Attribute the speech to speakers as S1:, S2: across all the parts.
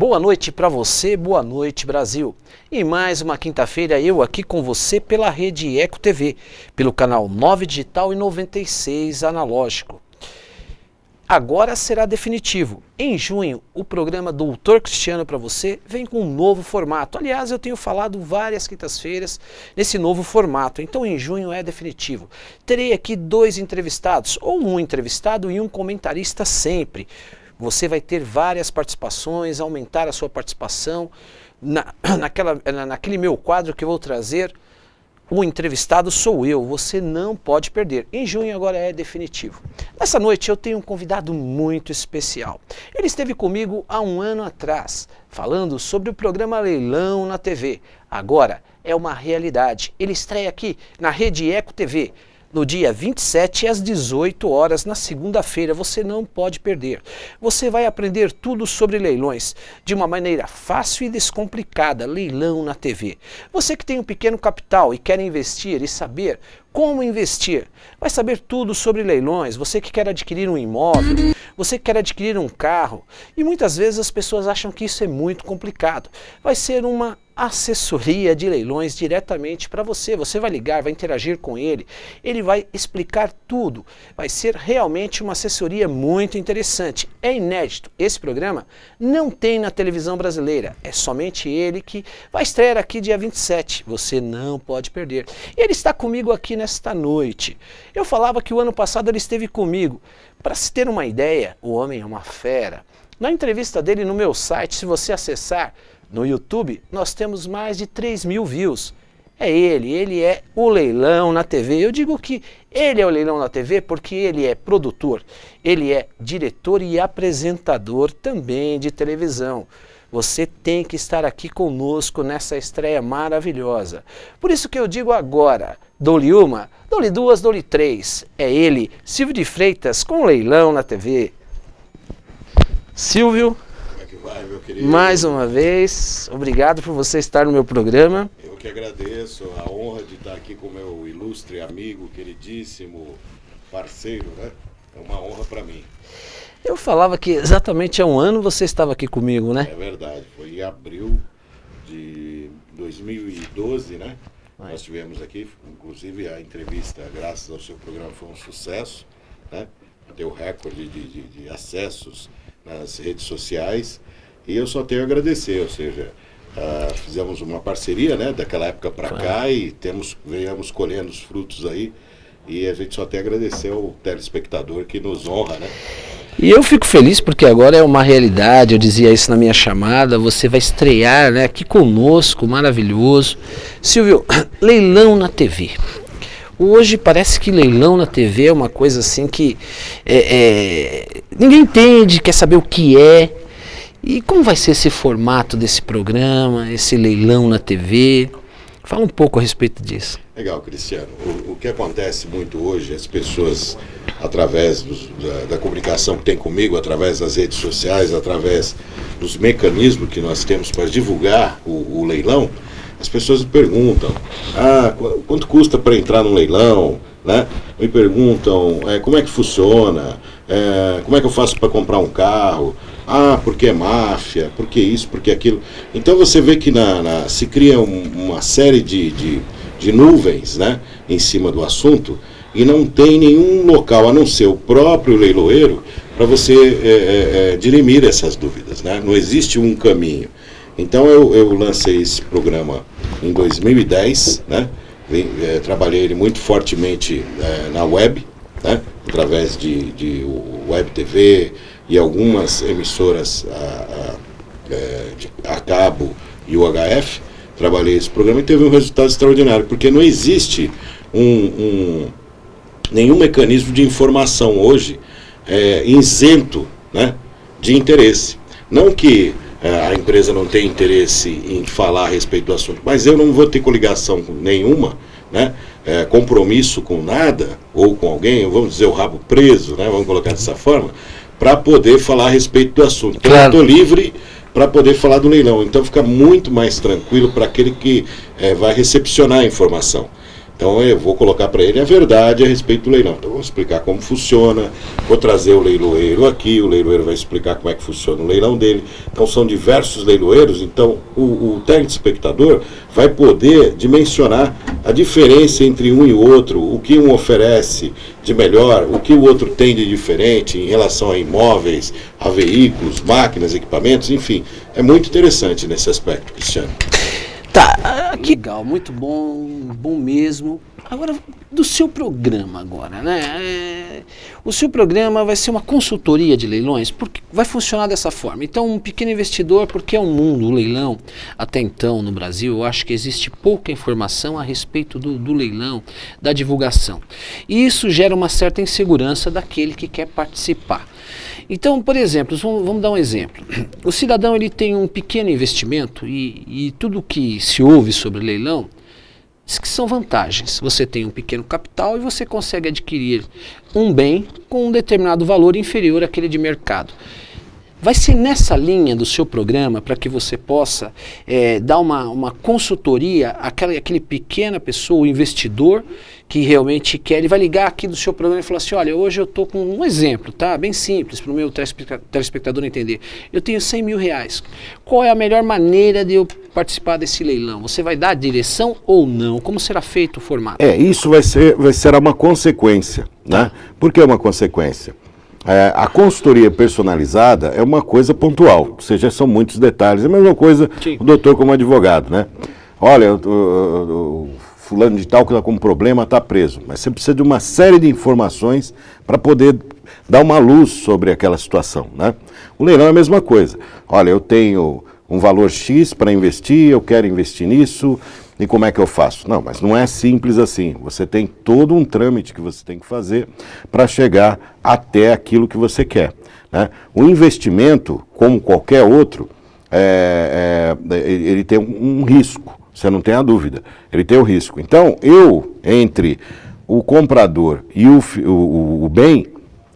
S1: Boa noite para você, boa noite Brasil. E mais uma quinta-feira eu aqui com você pela rede Eco TV, pelo canal 9 digital e 96 analógico. Agora será definitivo. Em junho, o programa Doutor Cristiano para você vem com um novo formato. Aliás, eu tenho falado várias quintas-feiras nesse novo formato. Então, em junho é definitivo. Terei aqui 2 entrevistados, ou um entrevistado e um comentarista sempre. Você vai ter várias participações, aumentar a sua participação. Naquele meu quadro que eu vou trazer, o entrevistado sou eu, você não pode perder. Em junho agora é definitivo. Nessa noite eu tenho um convidado muito especial. Ele esteve comigo há um ano atrás, falando sobre o programa Leilão na TV. Agora é uma realidade. Ele estreia aqui na rede Eco TV. No dia 27 às 18 horas, na segunda-feira, você não pode perder. Você vai aprender tudo sobre leilões, de uma maneira fácil e descomplicada, leilão na TV. Você que tem um pequeno capital e quer investir e saber como investir, vai saber tudo sobre leilões. Você que quer adquirir um imóvel, você que quer adquirir um carro, e muitas vezes as pessoas acham que isso é muito complicado. Vai ser uma assessoria de leilões diretamente para você. Você vai ligar, vai interagir com ele, ele vai explicar tudo. Vai ser realmente uma assessoria muito interessante. É inédito. Esse programa não tem na televisão brasileira. É somente ele que vai estrear aqui dia 27. Você não pode perder. Ele está comigo aqui nesta noite. Eu falava que o ano passado ele esteve comigo. Para se ter uma ideia, o homem é uma fera. Na entrevista dele no meu site, se você acessar no YouTube, nós temos mais de 3.000 views. É ele é o Leilão na TV. Eu digo que ele é o Leilão na TV porque ele é produtor, ele é diretor e apresentador também de televisão. Você tem que estar aqui conosco nessa estreia maravilhosa. Por isso que eu digo agora, dou-lhe uma, dou-lhe duas, dou-lhe três. É ele, Silvio de Freitas, com Leilão na TV. Silvio,
S2: vai, meu querido.
S1: Mais uma vez, obrigado por você estar no meu programa.
S2: Eu que agradeço a honra de estar aqui com meu ilustre amigo, queridíssimo parceiro, né? É uma honra para mim.
S1: Eu falava que exatamente há um ano você estava aqui comigo, né?
S2: É verdade, foi em abril de 2012, né? Nós tivemos aqui, inclusive a entrevista, graças ao seu programa, foi um sucesso, né? Deu recorde de acessos nas redes sociais. E eu só tenho a agradecer, ou seja, fizemos uma parceria, né, daquela época para cá e venhamos colhendo os frutos aí, e a gente só tem a agradecer ao telespectador que nos honra, né?
S1: E eu fico feliz porque agora é uma realidade, eu dizia isso na minha chamada, você vai estrear, né, aqui conosco, maravilhoso. Silvio, Leilão na TV. Hoje parece que leilão na TV é uma coisa assim que ninguém entende, quer saber o que é. E como vai ser esse formato desse programa, esse leilão na TV? Fala um pouco a respeito disso.
S2: Legal, Cristiano. O que acontece muito hoje, as pessoas, através da comunicação que tem comigo, através das redes sociais, através dos mecanismos que nós temos para divulgar o leilão, as pessoas me perguntam, quanto custa para entrar no leilão? Né? Me perguntam como é que funciona, como é que eu faço para comprar um carro, porque é máfia, porque isso, porque aquilo. Então você vê que se cria uma série de nuvens, né, em cima do assunto, e não tem nenhum local, a não ser o próprio leiloeiro, para você dirimir essas dúvidas, né? Não existe um caminho. Então eu lancei esse programa em 2010, né? Trabalhei ele muito fortemente na web, né? Através de web TV e algumas emissoras a cabo e o HF. Trabalhei esse programa e teve um resultado extraordinário, porque não existe nenhum mecanismo de informação hoje isento, né, de interesse. Não que a empresa não tem interesse em falar a respeito do assunto, mas eu não vou ter coligação nenhuma, né, compromisso com nada, ou com alguém, vamos dizer, o rabo preso, né, vamos colocar dessa forma, para poder falar a respeito do assunto. Então eu estou livre para poder falar do leilão. Então fica muito mais tranquilo para aquele que vai recepcionar a informação. Então eu vou colocar para ele a verdade a respeito do leilão. Então eu vou explicar como funciona, vou trazer o leiloeiro aqui, o leiloeiro vai explicar como é que funciona o leilão dele. Então são diversos leiloeiros, então o telespectador vai poder dimensionar a diferença entre um e outro, o que um oferece de melhor, o que o outro tem de diferente em relação a imóveis, a veículos, máquinas, equipamentos, enfim. É muito interessante nesse aspecto, Cristiano.
S1: Tá, legal, muito bom, bom mesmo. Agora, do seu programa agora, né? O seu programa vai ser uma consultoria de leilões, porque vai funcionar dessa forma. Então, um pequeno investidor, porque é um mundo, o leilão, até então no Brasil, eu acho que existe pouca informação a respeito do leilão, da divulgação. E isso gera uma certa insegurança daquele que quer participar. Então, por exemplo, vamos dar um exemplo. O cidadão ele tem um pequeno investimento e tudo que se ouve sobre leilão diz que são vantagens. Você tem um pequeno capital e você consegue adquirir um bem com um determinado valor inferior àquele de mercado. Vai ser nessa linha do seu programa para que você possa dar uma consultoria àquele pequena pessoa, o investidor que realmente quer, ele vai ligar aqui do seu programa e falar assim, olha, hoje eu estou com um exemplo, tá? Bem simples para o meu telespectador entender. Eu tenho 100 mil reais. Qual é a melhor maneira de eu participar desse leilão? Você vai dar a direção ou não? Como será feito o formato?
S3: Isso vai ser uma consequência, né? Por que uma consequência? A consultoria personalizada é uma coisa pontual, ou seja, são muitos detalhes. É a mesma coisa o doutor como advogado, né? Olha, o fulano de tal que está com um problema está preso. Mas você precisa de uma série de informações para poder dar uma luz sobre aquela situação, né? O leilão é a mesma coisa. Olha, eu tenho um valor X para investir, eu quero investir nisso, e como é que eu faço? Não, mas não é simples assim. Você tem todo um trâmite que você tem que fazer para chegar até aquilo que você quer, né? O investimento, como qualquer outro, ele tem um risco, você não tem a dúvida. Ele tem o risco. Então, entre o comprador e o bem,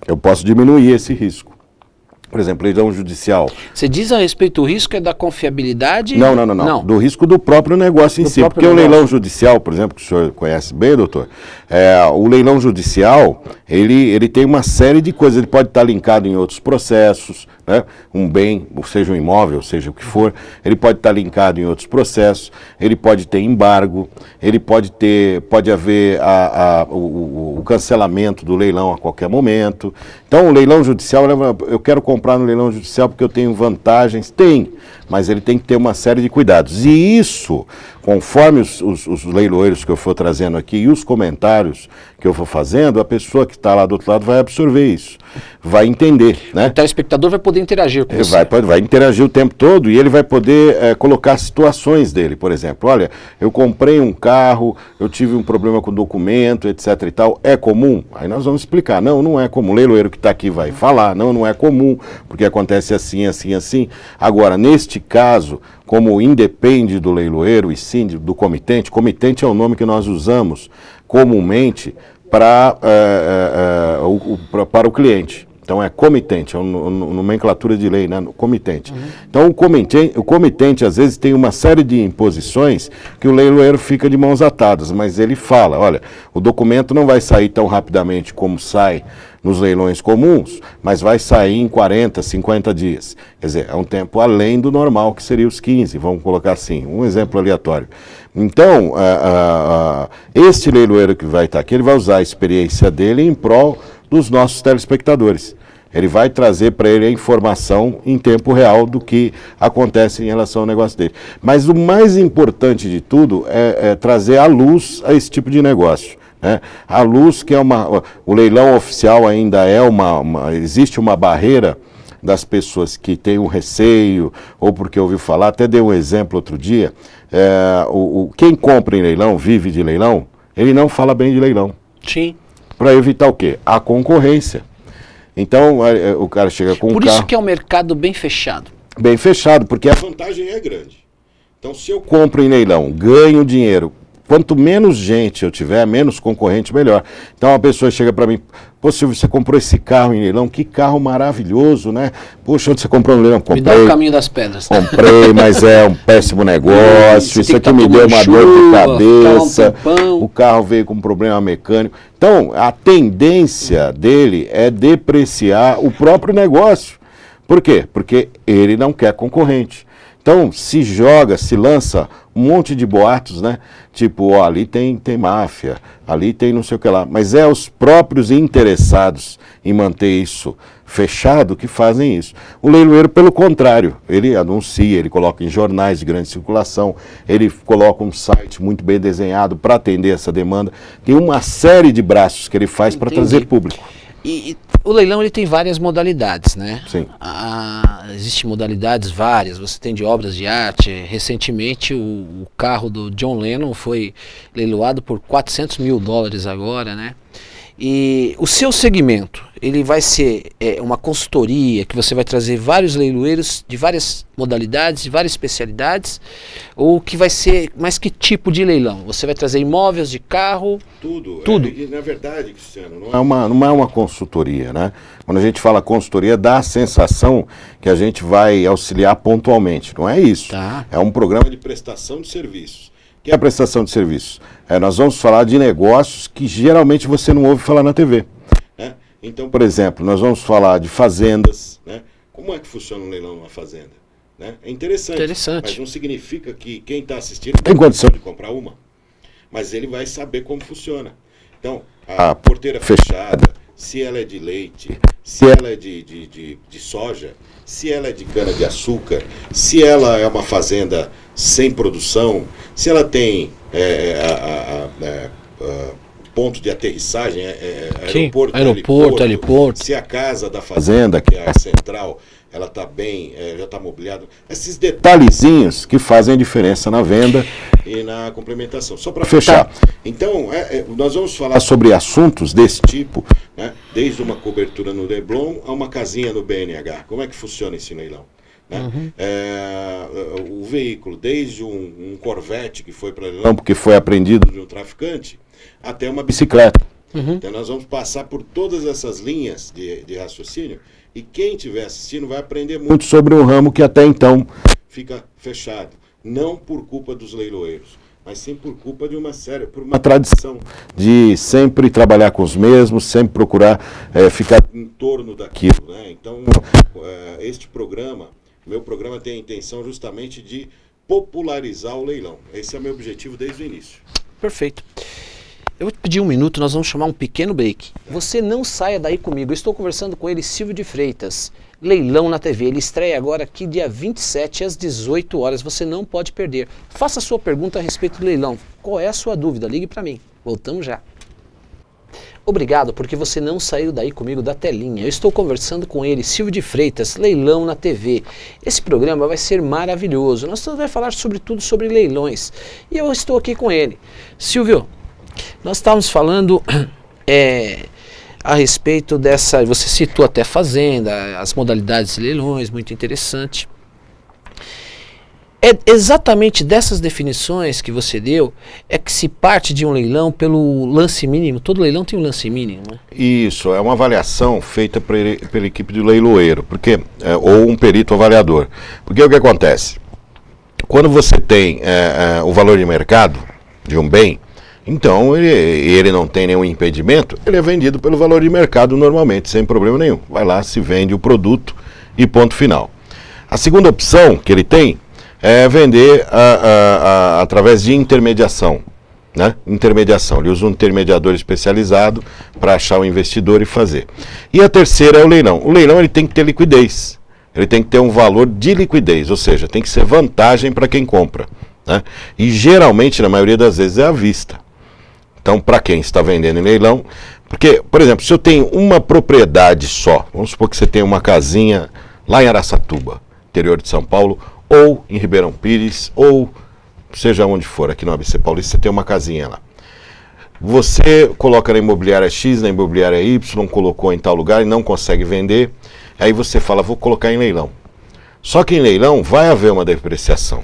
S3: eu posso diminuir esse risco. Por exemplo, leilão judicial.
S1: Você diz a respeito do risco é da confiabilidade?
S3: Não. Do risco do próprio negócio em si. Porque o leilão judicial, por exemplo, que o senhor conhece bem, doutor, o leilão judicial, ele tem uma série de coisas. Ele pode estar linkado em outros processos, né? Um bem, seja um imóvel, seja o que for, ele pode estar linkado em outros processos, ele pode ter embargo, ele pode haver o cancelamento do leilão a qualquer momento. Então, o leilão judicial, eu quero comprar no leilão judicial porque eu tenho vantagens. Tem, mas ele tem que ter uma série de cuidados. E isso, conforme os leiloeiros que eu for trazendo aqui e os comentários que eu for fazendo, a pessoa que está lá do outro lado vai absorver isso, vai entender, né?
S1: O telespectador vai poder interagir com você.
S3: Vai interagir o tempo todo e ele vai poder colocar situações dele. Por exemplo, olha, eu comprei um carro, eu tive um problema com documento, etc e tal. É comum? Aí nós vamos explicar. Não é comum. O leiloeiro que está aqui vai falar. Não é comum, porque acontece assim, assim, assim. Agora, neste caso, como independe do leiloeiro e sim do comitente é o nome que nós usamos comumente para o cliente. Então é comitente, é uma nomenclatura de lei, né? Comitente. Então o comitente às vezes tem uma série de imposições que o leiloeiro fica de mãos atadas, mas ele fala, olha, o documento não vai sair tão rapidamente como sai nos leilões comuns, mas vai sair em 40, 50 dias. Quer dizer, é um tempo além do normal, que seria os 15, vamos colocar assim, um exemplo aleatório. Então, este leiloeiro que vai estar aqui, ele vai usar a experiência dele em prol dos nossos telespectadores. Ele vai trazer para ele a informação em tempo real do que acontece em relação ao negócio dele. Mas o mais importante de tudo é trazer à luz a esse tipo de negócio, né? A luz que o leilão oficial ainda existe uma barreira das pessoas que têm um receio ou porque ouviu falar. Até dei um exemplo outro dia, quem compra em leilão, vive de leilão, ele não fala bem de leilão.
S1: Sim.
S3: Para evitar o quê? A concorrência. Então, o cara chega com um carro...
S1: Por isso que é um mercado bem fechado.
S3: Bem fechado, porque
S2: A vantagem é grande.
S3: Então, se eu compro em leilão, ganho dinheiro, quanto menos gente eu tiver, menos concorrente, melhor. Então a pessoa chega para mim, pô, Silvio, você comprou esse carro em leilão, que carro maravilhoso, né? Poxa, onde você comprou no leilão? Comprei,
S1: me dá o caminho das pedras.
S3: Comprei, mas é um péssimo negócio, isso aqui me deu uma dor de cabeça, o carro veio com problema mecânico. Então, a tendência dele é depreciar o próprio negócio. Por quê? Porque ele não quer concorrente. Então, se lança um monte de boatos, né? Tipo, ó, ali tem máfia, ali tem não sei o que lá. Mas é os próprios interessados em manter isso fechado que fazem isso. O leiloeiro, pelo contrário, ele anuncia, ele coloca em jornais de grande circulação, ele coloca um site muito bem desenhado para atender essa demanda. Tem uma série de braços que ele faz para trazer público.
S1: E o leilão ele tem várias modalidades, né?
S3: Sim.
S1: Existem modalidades várias, você tem de obras de arte. Recentemente o carro do John Lennon foi leiloado por $400 mil agora, né? E o seu segmento, ele vai ser uma consultoria que você vai trazer vários leiloeiros de várias modalidades, de várias especialidades, ou que vai ser, mas que tipo de leilão? Você vai trazer imóveis de carro?
S2: Tudo.
S1: Tudo.
S2: Na verdade, Cristiano,
S3: Não é uma consultoria, né? Quando a gente fala consultoria, dá a sensação que a gente vai auxiliar pontualmente. Não é isso.
S1: Tá.
S3: É um programa de prestação de serviços. O que é a prestação de serviços? Nós vamos falar de negócios que geralmente você não ouve falar na TV.
S2: né? Então, por exemplo, nós vamos falar de fazendas, né? Como é que funciona um leilão numa fazenda? Né? É interessante, mas não significa que quem está assistindo tem condição de comprar uma, mas ele vai saber como funciona. Então, a porteira fechada, se ela é de leite, se ela é de soja, se ela é de cana-de-açúcar, se ela é uma fazenda sem produção, se ela tem ponto de aterrissagem, aeroporto, heliporto, se a casa da fazenda, que é a central, ela está bem, já está mobiliada. Esses detalhezinhos que fazem a diferença na venda e na complementação. Só para fechar. Então, nós vamos falar sobre assuntos desse tipo, né? Desde uma cobertura no Leblon a uma casinha no BNH. Como é que funciona esse leilão? Né? Uhum. O veículo, desde um Corvette que foi para leilão porque foi apreendido de um traficante, até uma bicicleta. Uhum. Então nós vamos passar por todas essas linhas de raciocínio e quem estiver assistindo vai aprender muito sobre um ramo que até então fica fechado. Não por culpa dos leiloeiros, mas sim por culpa de por uma tradição de sempre trabalhar com os mesmos, sempre procurar ficar em torno daquilo. Né? Então, meu programa tem a intenção justamente de popularizar o leilão. Esse é o meu objetivo desde o início.
S1: Perfeito. Eu vou te pedir um minuto, nós vamos chamar um pequeno break. Você não saia daí comigo, eu estou conversando com ele, Silvio de Freitas, Leilão na TV. Ele estreia agora aqui dia 27 às 18 horas, você não pode perder. Faça a sua pergunta a respeito do leilão. Qual é a sua dúvida? Ligue para mim. Voltamos já. Obrigado porque você não saiu daí comigo da telinha. Eu estou conversando com ele, Silvio de Freitas, Leilão na TV. Esse programa vai ser maravilhoso. Nós vamos falar sobre tudo sobre leilões. E eu estou aqui com ele. Silvio, nós estávamos falando a respeito dessa, você citou até fazenda, as modalidades de leilões, muito interessante. É exatamente dessas definições que você deu, é que se parte de um leilão pelo lance mínimo. Todo leilão tem um lance mínimo, né? Isso, é uma avaliação feita pela equipe do leiloeiro, ou um perito avaliador. Porque o que acontece? Quando você tem o valor de mercado de um bem, então ele não tem nenhum impedimento, ele é vendido pelo valor de mercado normalmente, sem problema nenhum. Vai lá, se vende o produto e ponto final. A segunda opção que ele tem é vender através de intermediação. Né? Intermediação, ele usa um intermediador especializado para achar o investidor e fazer. E a terceira é o leilão. O leilão ele tem que ter liquidez, ele tem que ter um valor de liquidez, ou seja, tem que ser vantagem para quem compra. Né? E geralmente, na maioria das vezes, é à vista. Então, para quem está vendendo em leilão, porque, por exemplo, se eu tenho uma propriedade só, vamos supor que você tem uma casinha lá em Araçatuba, interior de São Paulo, ou em Ribeirão Pires, ou seja onde for, aqui no ABC Paulista, você tem uma casinha lá. Você coloca na imobiliária X, na imobiliária Y, colocou em tal lugar e não consegue vender, aí você fala, vou colocar em leilão. Só que em leilão vai haver uma depreciação.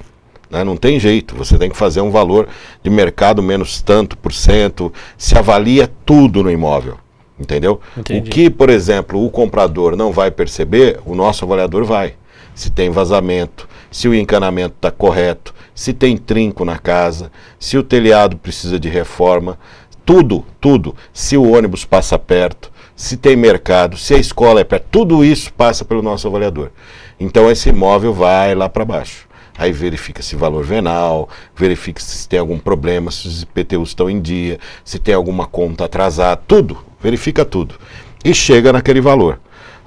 S3: né? Não tem jeito, você tem que fazer um valor de mercado menos tanto por cento, se avalia tudo no imóvel, entendeu?
S1: Entendi.
S3: O que, por exemplo, o comprador não vai perceber, o nosso avaliador vai. Se tem vazamento, se o encanamento está correto, se tem trinco na casa, se o telhado precisa de reforma, tudo, se o ônibus passa perto, se tem mercado, se a escola é perto, tudo isso passa pelo nosso avaliador. Então esse imóvel vai lá para baixo. Aí verifica se valor venal, verifica se tem algum problema, se os IPTUs estão em dia, se tem alguma conta atrasada, tudo, verifica tudo. E chega naquele valor.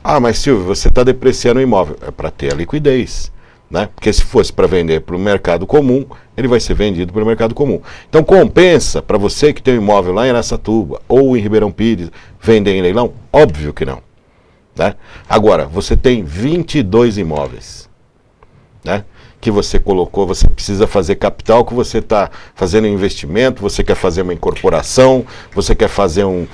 S3: Ah, mas Silvio, você está depreciando o imóvel. É para ter a liquidez, né? Porque se fosse para vender para o mercado comum, ele vai ser vendido para o mercado comum. Então compensa para você que tem um imóvel lá em Araçatuba ou em Ribeirão Pires, vender em leilão? Óbvio que não, né? Agora, você tem 22 imóveis, né, que você colocou, você precisa fazer capital, que você está fazendo um investimento, você quer fazer uma incorporação, você quer fazer um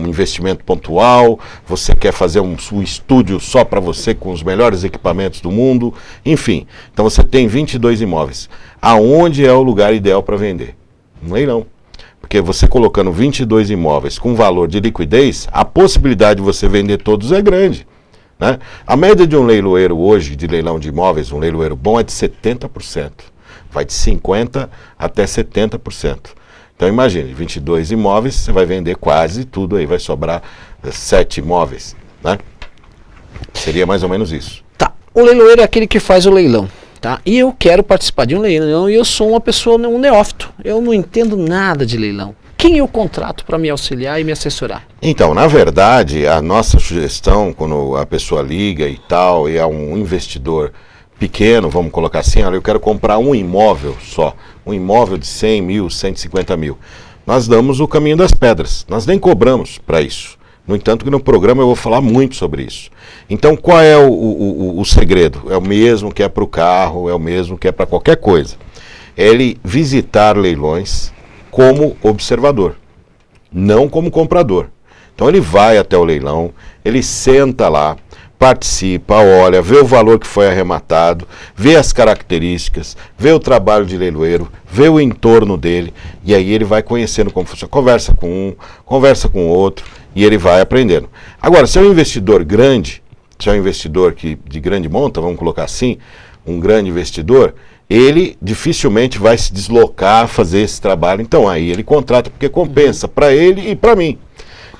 S3: investimento pontual, você quer fazer um estúdio só para você com os melhores equipamentos do mundo, enfim. Então você tem 22 imóveis. Aonde é o lugar ideal para vender? Um leilão. Porque você colocando 22 imóveis com valor de liquidez, a possibilidade de você vender todos é grande, né? A média de um leiloeiro hoje, de leilão de imóveis, um leiloeiro bom, é de 70%. Vai de 50% até 70%. Então imagine, 22 imóveis, você vai vender quase tudo aí, vai sobrar 7 imóveis, né? Seria mais ou menos isso.
S1: Tá, o leiloeiro é aquele que faz o leilão, tá? E eu quero participar de um leilão e eu sou uma pessoa, um neófito, eu não entendo nada de leilão. Quem eu contrato para me auxiliar e me assessorar?
S3: Então, na verdade, a nossa sugestão, quando a pessoa liga e tal, e é um investidor pequeno, vamos colocar assim, olha, eu quero comprar um imóvel só, um imóvel de 100 mil, 150 mil. Nós damos o caminho das pedras, nós nem cobramos para isso. No entanto, que no programa eu vou falar muito sobre isso. Então, qual é o segredo? É o mesmo que é para o carro, é o mesmo que é para qualquer coisa. É ele visitar leilões como observador, não como comprador. Então ele vai até o leilão, ele senta lá, participa, olha, vê o valor que foi arrematado, vê as características, vê o trabalho de leiloeiro, vê o entorno dele, e aí ele vai conhecendo como funciona, conversa com um, conversa com o outro, e ele vai aprendendo. Agora, se é um investidor grande, se é um investidor de grande monta, vamos colocar assim, um grande investidor, ele dificilmente vai se deslocar a fazer esse trabalho. Então aí ele contrata, porque compensa para ele e para mim.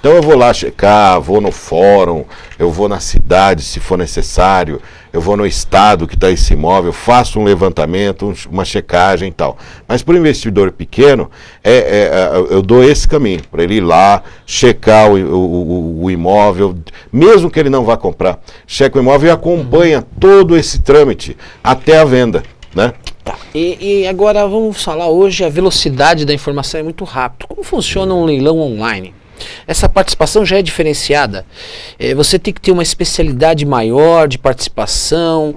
S3: Então eu vou lá checar, vou no fórum, eu vou na cidade se for necessário, eu vou no estado que está esse imóvel, faço um levantamento, uma checagem e tal. Mas para o investidor pequeno, eu dou esse caminho, para ele ir lá, checar o imóvel, mesmo que ele não vá comprar, checa o imóvel e acompanha todo esse trâmite até a venda, né?
S1: Tá. E agora vamos falar hoje, a velocidade da informação é muito rápido. Como funciona um leilão online? Essa participação já é diferenciada. Você tem que ter uma especialidade maior de participação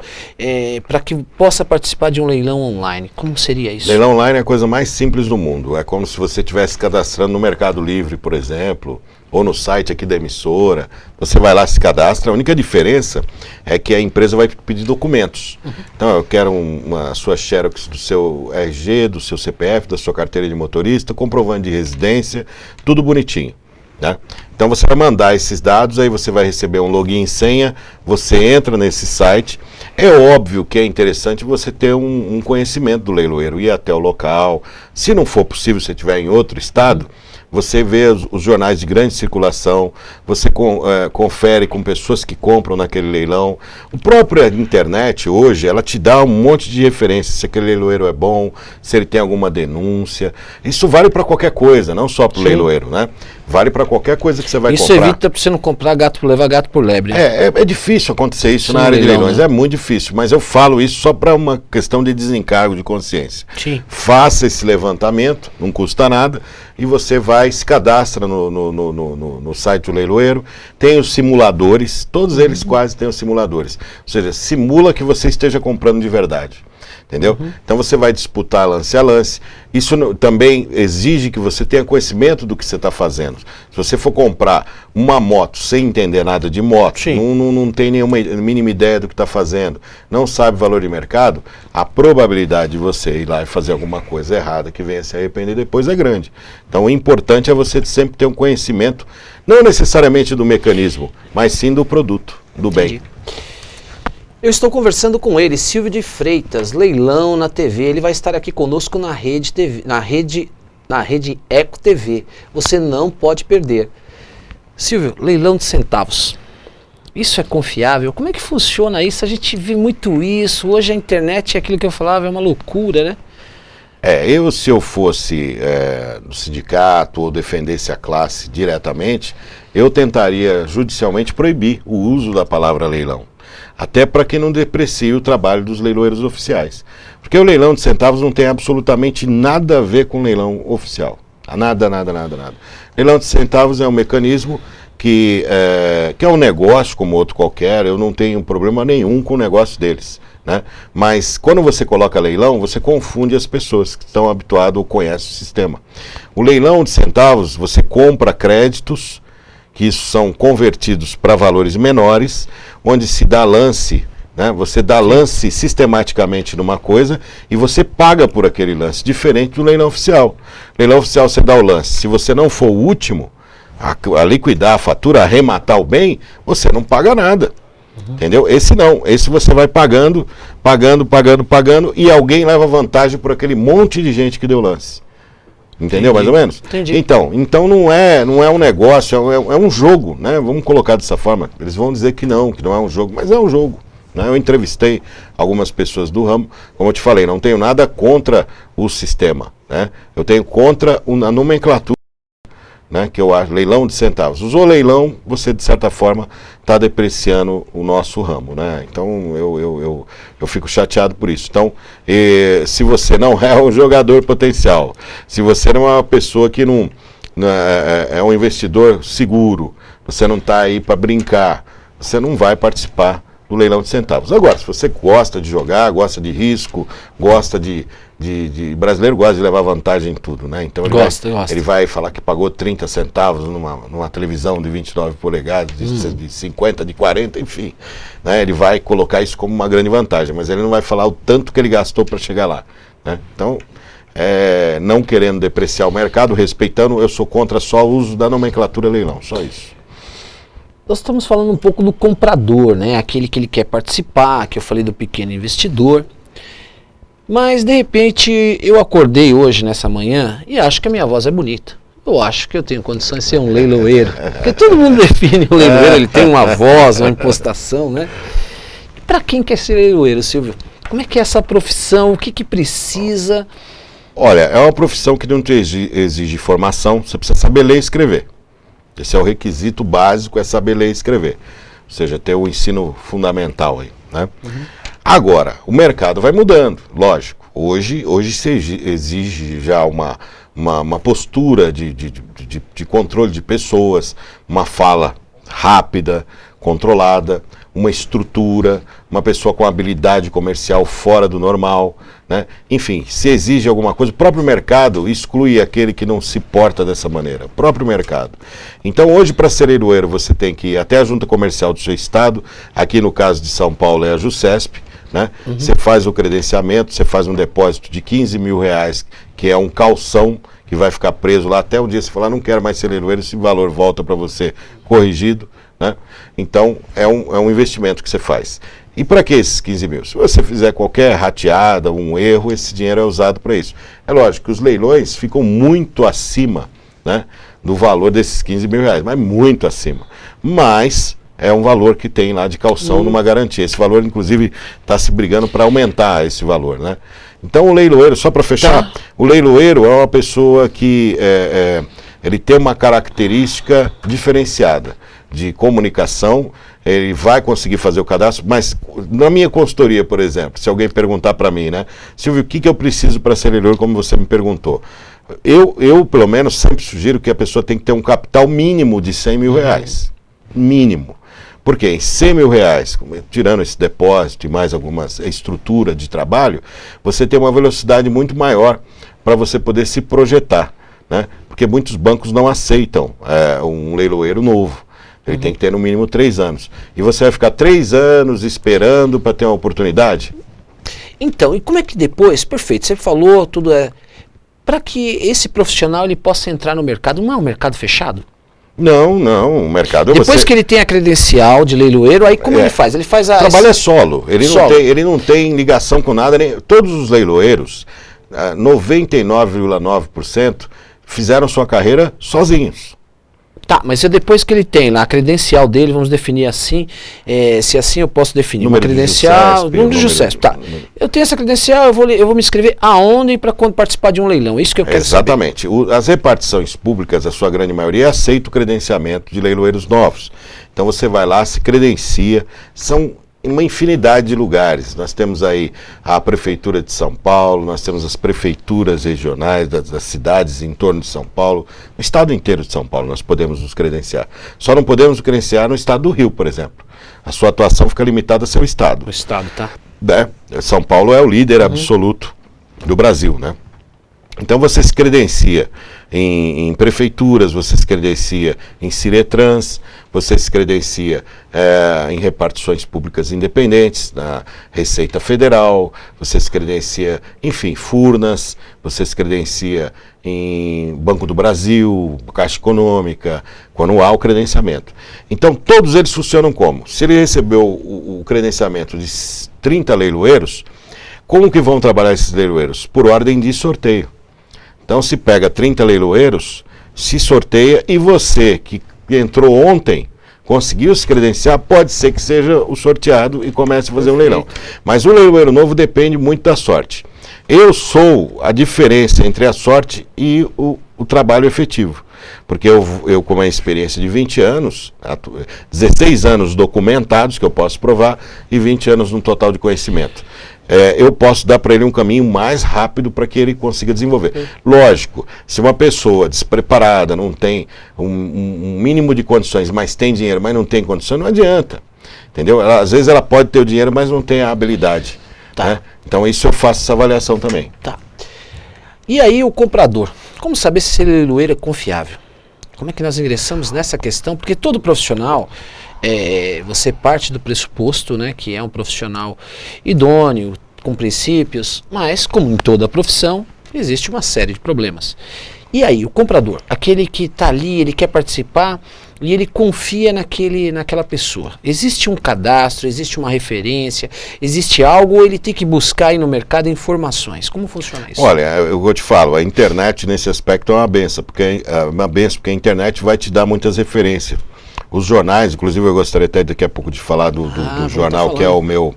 S1: para que possa participar de um leilão online. Como seria isso?
S3: Leilão online é a coisa mais simples do mundo. É como se você estivesse cadastrando no Mercado Livre, por exemplo, ou no site aqui da emissora. Você vai lá, se cadastra. A única diferença é que a empresa vai pedir documentos. Então eu quero a sua xerox do seu RG, do seu CPF, da sua carteira de motorista, comprovante de residência, tudo bonitinho, né? Então você vai mandar esses dados, aí você vai receber um login e senha, você entra nesse site. É óbvio que é interessante você ter um conhecimento do leiloeiro, ir até o local. Se não for possível, se você estiver em outro estado, você vê os jornais de grande circulação, você confere com pessoas que compram naquele leilão. A própria internet hoje, ela te dá um monte de referências, se aquele leiloeiro é bom, se ele tem alguma denúncia. Isso vale para qualquer coisa, não só para o leiloeiro, né? Vale para qualquer coisa que você vai comprar.
S1: Isso evita para você não comprar gato por levar gato por lebre.
S3: É difícil acontecer isso na área de leilões, né? É muito difícil, mas eu falo isso só para uma questão de desencargo de consciência.
S1: Sim.
S3: Faça esse levantamento, não custa nada, e você vai, se cadastra no site do leiloeiro, tem os simuladores, todos eles quase têm os simuladores, ou seja, simula que você esteja comprando de verdade. Entendeu? Então você vai disputar lance a lance. Isso também exige que você tenha conhecimento do que você está fazendo. Se você for comprar uma moto sem entender nada de moto, não tem nenhuma mínima ideia do que está fazendo, não sabe valor de mercado, a probabilidade de você ir lá e fazer alguma coisa errada que venha se arrepender depois é grande. Então o importante é você sempre ter um conhecimento, não necessariamente do mecanismo, mas sim do produto, do bem.
S1: Eu estou conversando com ele, Silvio de Freitas, leilão na TV. Ele vai estar aqui conosco na rede TV, na rede Eco TV. Você não pode perder. Silvio, leilão de centavos. Isso é confiável? Como é que funciona isso? A gente vê muito isso. Hoje a internet, é aquilo que eu falava, é uma loucura, né?
S3: Se eu fosse no sindicato ou defendesse a classe diretamente, eu tentaria judicialmente proibir o uso da palavra leilão. Até para que não deprecie o trabalho dos leiloeiros oficiais. Porque o leilão de centavos não tem absolutamente nada a ver com leilão oficial. Nada. Leilão de centavos é um mecanismo que é um negócio como outro qualquer. Eu não tenho problema nenhum com o negócio deles, né? Mas quando você coloca leilão, você confunde as pessoas que estão habituadas ou conhecem o sistema. O leilão de centavos, você compra créditos, que isso são convertidos para valores menores, onde se dá lance, né? Você dá lance sistematicamente numa coisa e você paga por aquele lance, diferente do leilão oficial. Leilão oficial você dá o lance, se você não for o último a liquidar a fatura, a arrematar o bem, você não paga nada. Entendeu? Esse não, esse você vai pagando, e alguém leva vantagem por aquele monte de gente que deu lance. Entendeu? Mais ou menos?
S1: Entendi.
S3: Então não é um negócio, é um jogo, né? Vamos colocar dessa forma. Eles vão dizer que não é um jogo, mas é um jogo, né? Eu entrevistei algumas pessoas do ramo, como eu te falei, não tenho nada contra o sistema, né? Eu tenho contra a nomenclatura, né, que eu acho, leilão de centavos. Usou leilão, você de certa forma está depreciando o nosso ramo, né? Então eu fico chateado por isso. Então, se você não é um jogador potencial, se você não é uma pessoa que não é um investidor seguro, você não está aí para brincar, você não vai participar do leilão de centavos. Agora, se você gosta de jogar, gosta de risco, gosta brasileiro gosta de levar vantagem em tudo, né? Então ele vai falar que pagou 30 centavos numa televisão de 29 polegadas, de 50, de 40, enfim, né? Ele vai colocar isso como uma grande vantagem, mas ele não vai falar o tanto que ele gastou para chegar lá, né? Então, não querendo depreciar o mercado, respeitando, eu sou contra só o uso da nomenclatura leilão, só isso.
S1: Nós estamos falando um pouco do comprador, né? Aquele que ele quer participar, que eu falei do pequeno investidor. Mas, de repente, eu acordei hoje, nessa manhã, e acho que a minha voz é bonita. Eu acho que eu tenho condições de ser um leiloeiro. Porque todo mundo define o leiloeiro, ele tem uma voz, uma impostação, né? E para quem quer ser leiloeiro, Silvio? Como é que é essa profissão? O que precisa?
S3: Olha, é uma profissão que não te exige formação, você precisa saber ler e escrever. Esse é o requisito básico, é saber ler e escrever. Ou seja, ter o ensino fundamental aí, né? Agora, o mercado vai mudando, lógico. Hoje se exige já uma postura de controle de pessoas, uma fala rápida, controlada, uma estrutura, uma pessoa com habilidade comercial fora do normal, né? Enfim, se exige alguma coisa, o próprio mercado exclui aquele que não se porta dessa maneira, o próprio mercado. Então hoje, para ser leiloeiro, você tem que ir até a junta comercial do seu estado, aqui no caso de São Paulo é a JUSCESP, né? Você faz o credenciamento, você faz um depósito de 15 mil reais, que é um calção que vai ficar preso lá até um dia você falar, não quero mais ser leiloeiro, esse valor volta para você corrigido, né? Então é um investimento que você faz. E para que esses 15 mil? Se você fizer qualquer rateada, um erro, esse dinheiro é usado para isso. É lógico que os leilões ficam muito acima, né, do valor desses 15 mil reais, mas muito acima. Mas é um valor que tem lá de calção numa garantia. Esse valor, inclusive, está se brigando para aumentar esse valor, né? Então o leiloeiro, só para fechar, o leiloeiro é uma pessoa que ele tem uma característica diferenciada de comunicação, ele vai conseguir fazer o cadastro, mas na minha consultoria, por exemplo, se alguém perguntar para mim, né, Silvio, o que eu preciso para ser leiloeiro, como você me perguntou, eu pelo menos sempre sugiro que a pessoa tem que ter um capital mínimo de 100 mil reais, mínimo. Porque em 100 mil reais, tirando esse depósito e mais algumas estrutura de trabalho, você tem uma velocidade muito maior para você poder se projetar, né? Porque muitos bancos não aceitam um leiloeiro novo. Ele tem que ter no mínimo 3 anos. E você vai ficar 3 anos esperando para ter uma oportunidade?
S1: Então, e como é que depois, perfeito, você falou, tudo para que esse profissional ele possa entrar no mercado, não é um mercado fechado?
S3: Não, o mercado...
S1: Depois que ele tem a credencial de leiloeiro, aí como ele faz? Ele faz
S3: O trabalho é solo, ele não tem ligação com nada, todos os leiloeiros, 99,9% fizeram sua carreira sozinhos.
S1: Tá, mas depois que ele tem lá a credencial dele, vamos definir assim, se assim eu posso definir
S3: Número
S1: uma credencial, número de JuSesp, tá. Eu tenho essa credencial, eu vou me inscrever aonde para quando participar de um leilão, é isso que eu quero
S3: Exatamente. Saber. As repartições públicas, a sua grande maioria, aceita o credenciamento de leiloeiros novos. Então você vai lá, se credencia, são uma infinidade de lugares. Nós temos aí a Prefeitura de São Paulo, nós temos as prefeituras regionais das cidades em torno de São Paulo, no estado inteiro de São Paulo nós podemos nos credenciar. Só não podemos nos credenciar no estado do Rio, por exemplo. A sua atuação fica limitada ao seu estado.
S1: O estado, tá?
S3: São Paulo é o líder absoluto do Brasil, né? Então você se credencia em prefeituras, você se credencia em Ciretrans, você se credencia em repartições públicas independentes, na Receita Federal, você se credencia, enfim, Furnas, você se credencia em Banco do Brasil, Caixa Econômica, quando há o credenciamento. Então todos eles funcionam como? Se ele recebeu o credenciamento de 30 leiloeiros, como que vão trabalhar esses leiloeiros? Por ordem de sorteio. Então se pega 30 leiloeiros, se sorteia e você que entrou ontem, conseguiu se credenciar, pode ser que seja o sorteado e comece a fazer um leilão. Mas o leiloeiro novo depende muito da sorte. Eu sou a diferença entre a sorte e o trabalho efetivo. Porque eu com uma experiência de 20 anos, 16 anos documentados, que eu posso provar, e 20 anos no total de conhecimento. Eu posso dar para ele um caminho mais rápido para que ele consiga desenvolver. Lógico, se uma pessoa despreparada, não tem um mínimo de condições, mas tem dinheiro, mas não tem condição, não adianta. Entendeu? Às vezes ela pode ter o dinheiro, mas não tem a habilidade.
S1: Tá.
S3: Né? Então isso eu faço essa avaliação também.
S1: Tá. E aí o comprador, como saber se esse leiloeiro é confiável? Como é que nós ingressamos nessa questão? Porque todo profissional, você parte do pressuposto, né, que é um profissional idôneo, com princípios, mas como em toda profissão, existe uma série de problemas. E aí o comprador, aquele que está ali, ele quer participar e ele confia naquela pessoa. Existe um cadastro, existe uma referência, existe algo, ou ele tem que buscar aí no mercado informações? Como funciona isso?
S3: Olha, eu te falo, a internet nesse aspecto é uma benção, porque a internet vai te dar muitas referências. Os jornais, inclusive eu gostaria até daqui a pouco de falar do jornal que é o meu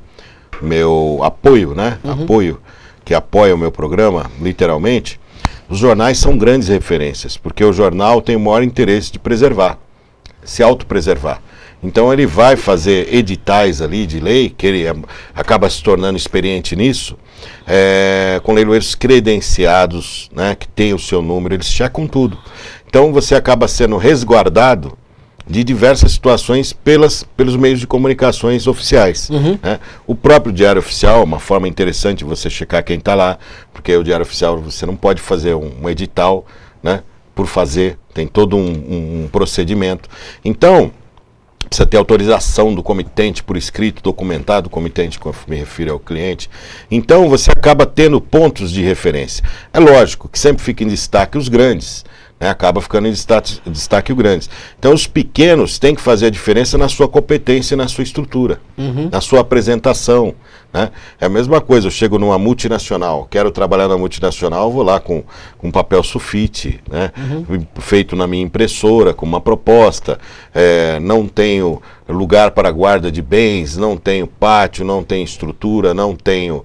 S3: apoio, né? Apoio, que apoia o meu programa, literalmente. Os jornais são grandes referências, porque o jornal tem o maior interesse de preservar, se autopreservar. Então ele vai fazer editais ali de lei, que ele acaba se tornando experiente nisso, com leiloeiros credenciados, né, que tem o seu número, eles checam tudo. Então você acaba sendo resguardado de diversas situações pelos meios de comunicações oficiais. Né? O próprio Diário Oficial é uma forma interessante de você checar quem está lá, porque o Diário Oficial você não pode fazer um edital, né, por fazer, tem todo um procedimento. Então, precisa ter autorização do comitente por escrito, documentado, o comitente, quando me refiro ao cliente. Então, você acaba tendo pontos de referência. É lógico que sempre fica em destaque os grandes, né? Acaba ficando em destaque os grandes. Então, os pequenos têm que fazer a diferença na sua competência e na sua estrutura, na sua apresentação. Né? É a mesma coisa, eu chego numa multinacional, quero trabalhar na multinacional, vou lá com papel sulfite, né? Feito na minha impressora, com uma proposta, não tenho lugar para guarda de bens, não tenho pátio, não tenho estrutura, não tenho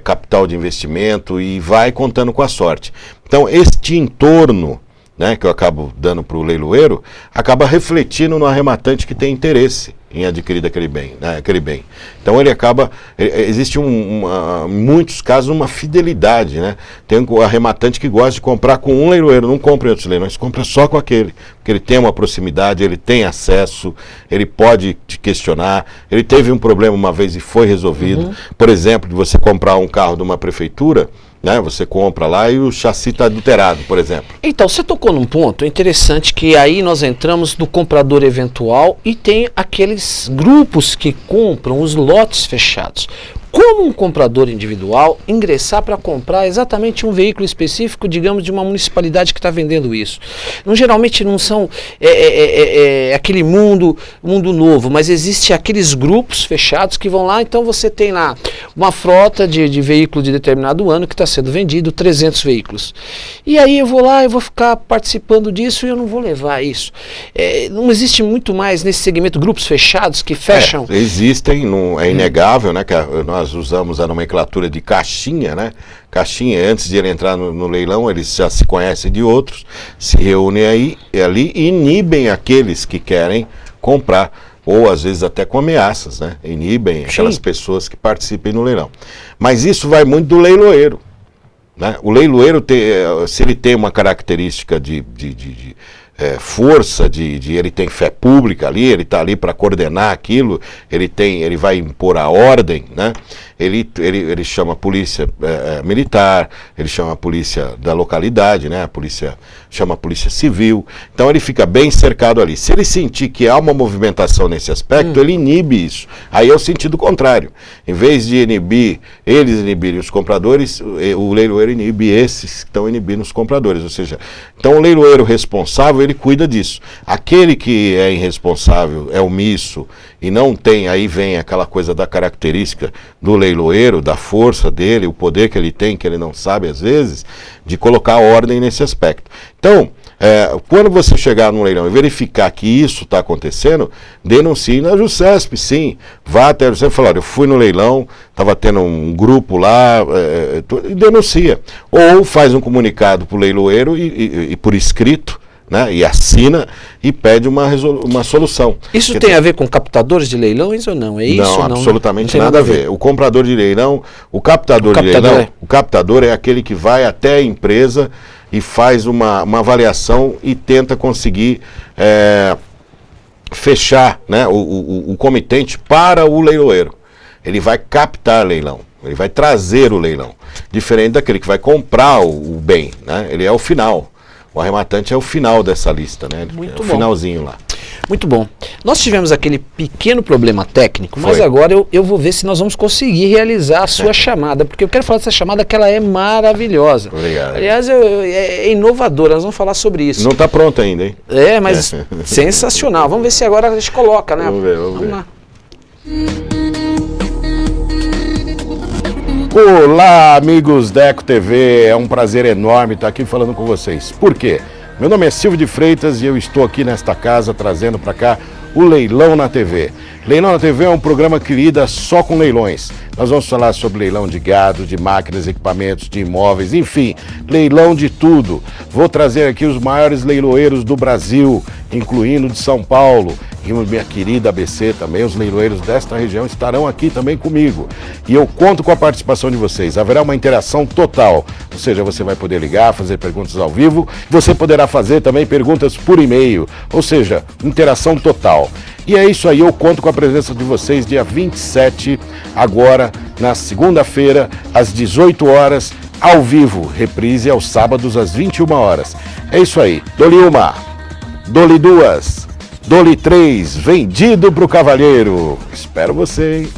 S3: capital de investimento e vai contando com a sorte. Então, este entorno, né, que eu acabo dando para o leiloeiro, acaba refletindo no arrematante que tem interesse em adquirir aquele bem, né, aquele bem. Então ele acaba, existe em muitos casos uma fidelidade, né? Tem um arrematante que gosta de comprar com um leiloeiro, não compra em outros leilões, compra só com aquele, porque ele tem uma proximidade, ele tem acesso, ele pode te questionar, ele teve um problema uma vez e foi resolvido. Por exemplo, de você comprar um carro de uma prefeitura, né? Você compra lá e o chassi está adulterado, por exemplo.
S1: Então, você tocou num ponto interessante que aí nós entramos no comprador eventual e tem aqueles grupos que compram os lotes fechados. Como um comprador individual ingressar para comprar exatamente um veículo específico, digamos, de uma municipalidade que está vendendo isso? Geralmente não são aquele mundo novo, mas existe aqueles grupos fechados que vão lá, então você tem lá uma frota de veículo de determinado ano que está sendo vendido, 300 veículos. E aí eu vou lá, eu vou ficar participando disso e eu não vou levar isso. Não existe muito mais nesse segmento grupos fechados que fecham?
S3: Existem, é inegável, né, que nós usamos a nomenclatura de caixinha, né? Caixinha, antes de ele entrar no leilão, eles já se conhecem de outros, se reúnem ali e inibem aqueles que querem comprar, ou às vezes até com ameaças, né? Inibem aquelas pessoas que participem no leilão. Mas isso vai muito do leiloeiro, né? O leiloeiro, se ele tem uma característica de força, ele tem fé pública ali, ele está ali para coordenar aquilo, ele vai impor a ordem, né? Ele chama a polícia militar, ele chama a polícia da localidade, né? Chama a polícia civil, então ele fica bem cercado ali. Se ele sentir que há uma movimentação nesse aspecto, ele inibe isso. Aí é o sentido contrário. Em vez de eles inibirem os compradores, o leiloeiro inibe esses que estão inibindo os compradores. Ou seja, então o leiloeiro responsável, ele cuida disso. Aquele que é irresponsável, é omisso e não tem, aí vem aquela coisa da característica do leiloeiro, da força dele, o poder que ele tem, que ele não sabe às vezes, de colocar ordem nesse aspecto. Então, quando você chegar no leilão e verificar que isso está acontecendo, denuncie na Jusesp, sim. Vá até a Jusesp e falar, eu fui no leilão, estava tendo um grupo lá, e denuncia. Ou faz um comunicado para o leiloeiro e por escrito, né, e assina e pede uma solução.
S1: Isso tem a ver com captadores de leilões ou não? É isso?
S3: Não, absolutamente nada a ver. O comprador de leilão, o captador de leilão, o captador é aquele que vai até a empresa e faz uma avaliação e tenta conseguir fechar, né, o comitente para o leiloeiro. Ele vai captar leilão, ele vai trazer o leilão. Diferente daquele que vai comprar o bem, né? Ele é o final. O arrematante é o final dessa lista, né?
S1: Muito
S3: bom. Finalzinho lá.
S1: Muito bom. Nós tivemos aquele pequeno problema técnico, mas agora eu vou ver se nós vamos conseguir realizar a sua chamada, porque eu quero falar dessa chamada que ela é maravilhosa.
S3: Obrigado.
S1: Aliás, é inovadora, nós vamos falar sobre isso.
S3: Não está pronto ainda, hein?
S1: Mas sensacional. Vamos ver se agora a gente coloca, né?
S3: Vamos ver.
S1: Lá.
S3: Olá, amigos da Eco TV, é um prazer enorme estar aqui falando com vocês. Por quê? Meu nome é Silvio de Freitas e eu estou aqui nesta casa trazendo para cá o Leilão na TV. Leilão na TV é um programa que lida só com leilões. Nós vamos falar sobre leilão de gado, de máquinas, equipamentos, de imóveis, enfim, leilão de tudo. Vou trazer aqui os maiores leiloeiros do Brasil, incluindo de São Paulo. E minha querida ABC também, os leiloeiros desta região estarão aqui também comigo. E eu conto com a participação de vocês. Haverá uma interação total, ou seja, você vai poder ligar, fazer perguntas ao vivo. Você poderá fazer também perguntas por e-mail, ou seja, interação total. E é isso aí, eu conto com a presença de vocês dia 27, agora na segunda-feira, às 18 horas, ao vivo. Reprise aos sábados, às 21 horas. É isso aí, dou-lhe uma, dou-lhe duas, dou-lhe 3, vendido pro cavalheiro. Espero você, hein?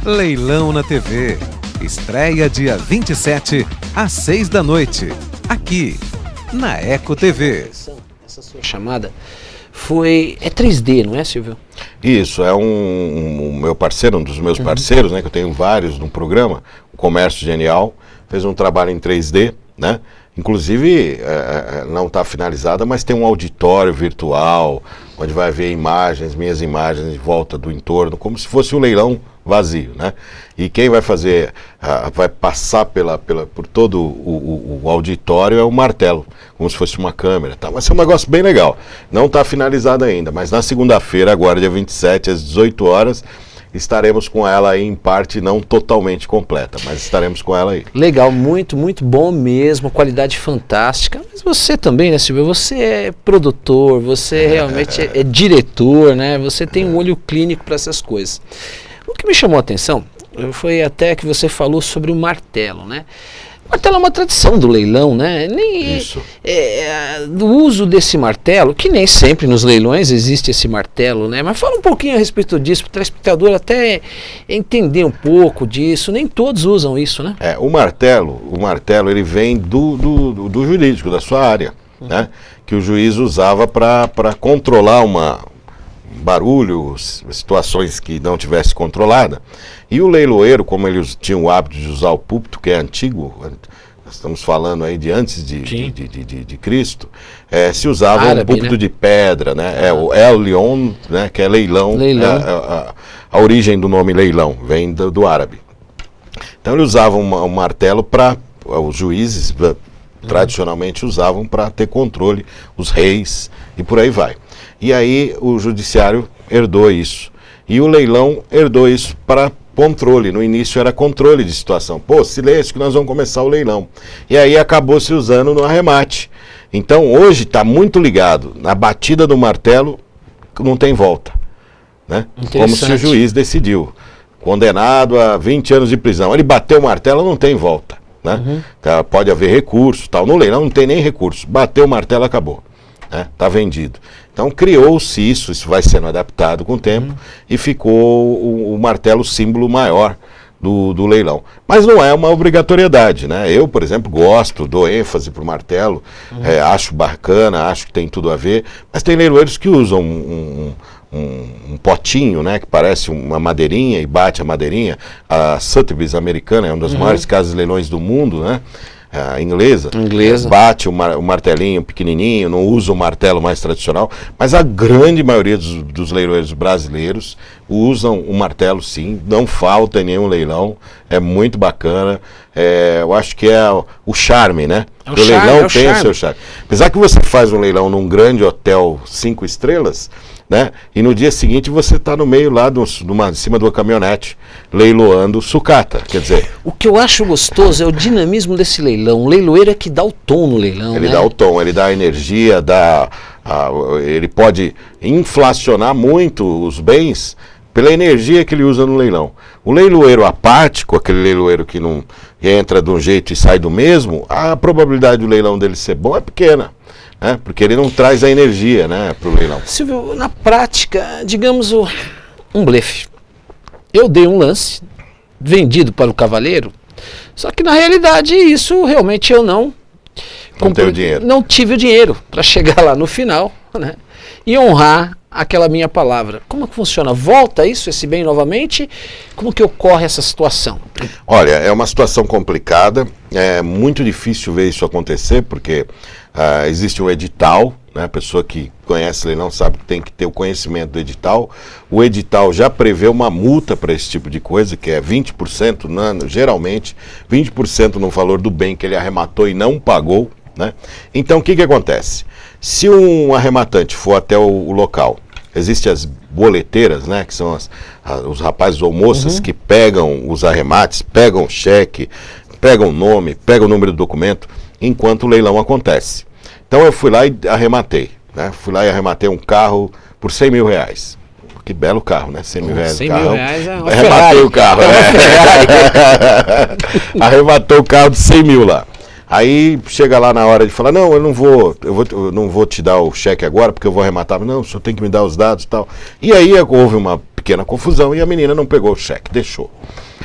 S4: Leilão na TV. Estreia dia 27, às 6 da noite. Aqui, na Eco TV.
S1: Essa sua chamada é 3D, não é, Silvio?
S3: Isso, é um meu parceiro, um dos meus parceiros, né, que eu tenho vários no programa, o Comércio Genial, fez um trabalho em 3D, né? Inclusive, não está finalizada, mas tem um auditório virtual, onde vai ver minhas imagens em volta do entorno, como se fosse um leilão vazio, né? E quem vai fazer, vai passar por todo o auditório é o martelo, como se fosse uma câmera, tá? Vai ser um negócio bem legal. Não está finalizado ainda, mas na segunda-feira, agora dia 27, às 18 horas, estaremos com ela aí em parte não totalmente completa, mas estaremos com ela aí.
S1: Legal, muito, muito bom mesmo, qualidade fantástica. Mas você também, né, Silvio? Você é produtor, você realmente é diretor, né? Você tem um olho clínico para essas coisas. O que me chamou a atenção foi até que você falou sobre o martelo, né? O martelo é uma tradição do leilão, né?
S3: Isso.
S1: Do uso desse martelo, que nem sempre nos leilões existe esse martelo, né? Mas fala um pouquinho a respeito disso, para o telespectador até entender um pouco disso. Nem todos usam isso, né?
S3: O martelo ele vem do jurídico, da sua área, né? Que o juiz usava para controlar barulho, situações que não tivesse controlada. E o leiloeiro, como ele tinha o hábito de usar o púlpito, que é antigo, nós estamos falando aí de antes de Cristo, se usava um púlpito, né, de pedra, né? O El Leon, né? Que é leilão. A origem do nome leilão vem do árabe. Então ele usava um martelo para os juízes tradicionalmente usavam para ter controle, os reis e por aí vai. E aí o judiciário herdou isso. E o leilão herdou isso para controle. No início era controle de situação. Pô, silêncio que nós vamos começar o leilão. E aí acabou se usando no arremate. Então hoje está muito ligado. Na batida do martelo não tem volta, né? Como se o juiz decidiu. Condenado a 20 anos de prisão. Ele bateu o martelo, não tem volta, né? Pode haver recurso, tal. No leilão não tem nem recurso. Bateu o martelo, acabou. Está vendido. Então criou-se isso vai sendo adaptado com o tempo e ficou o martelo símbolo maior do leilão. Mas não é uma obrigatoriedade, né? Eu, por exemplo, gosto, dou ênfase para o martelo, acho bacana, acho que tem tudo a ver, mas tem leiloeiros que usam um potinho, né, que parece uma madeirinha e bate a madeirinha. A Sotheby's americana é uma das maiores casas de leilões do mundo, né? A inglesa. Bate o martelinho pequenininho, não usa o martelo mais tradicional, mas a grande maioria dos leiloeiros brasileiros usam o martelo, sim, não falta em nenhum leilão, é muito bacana. Eu acho que é o charme, né? O leilão tem o seu charme. Apesar que você faz um leilão num grande hotel 5 estrelas, né? E no dia seguinte você está no meio lá em cima de uma caminhonete leiloando sucata, quer dizer...
S1: O que eu acho gostoso é o dinamismo desse leilão. O leiloeiro é que dá o tom no leilão,
S3: Ele dá o tom, ele dá a energia, ele pode inflacionar muito os bens pela energia que ele usa no leilão. O leiloeiro apático, aquele leiloeiro que não entra de um jeito e sai do mesmo, a probabilidade do leilão dele ser bom é pequena. Porque ele não traz a energia, né, para o leilão.
S1: Silvio, na prática, digamos um blefe. Eu dei um lance vendido para o cavaleiro, só que na realidade isso realmente eu não
S3: tenho dinheiro.
S1: Não tive o dinheiro para chegar lá no final, né, e honrar aquela minha palavra. Como que funciona? Volta esse bem novamente? Como que ocorre essa situação?
S3: Olha, é uma situação complicada, é muito difícil ver isso acontecer, porque existe um edital, né? A pessoa que conhece leilão sabe que tem que ter o conhecimento do edital. O edital já prevê uma multa para esse tipo de coisa, que é 20%, geralmente 20% no valor do bem que ele arrematou e não pagou, né? Então o que acontece? Se um arrematante for até o local, existem as boleteiras, né, que são os rapazes ou moças que pegam os arremates, pegam o cheque, pegam o nome, pegam o número do documento, enquanto o leilão acontece. Então eu fui lá e arrematei, né? Fui lá e arrematei um carro por 100 mil reais. Que belo carro, né? 100 mil reais.
S1: 100
S3: carro.
S1: mil reais é uma
S3: Arrematei
S1: Ferrari.
S3: o carro, Arrematou o carro de 100 mil lá. Aí chega lá na hora de falar, não, eu não vou te dar o cheque agora, porque eu vou arrematar. Não, o senhor tem que me dar os dados e tal. E aí houve uma pequena confusão e a menina não pegou o cheque, deixou,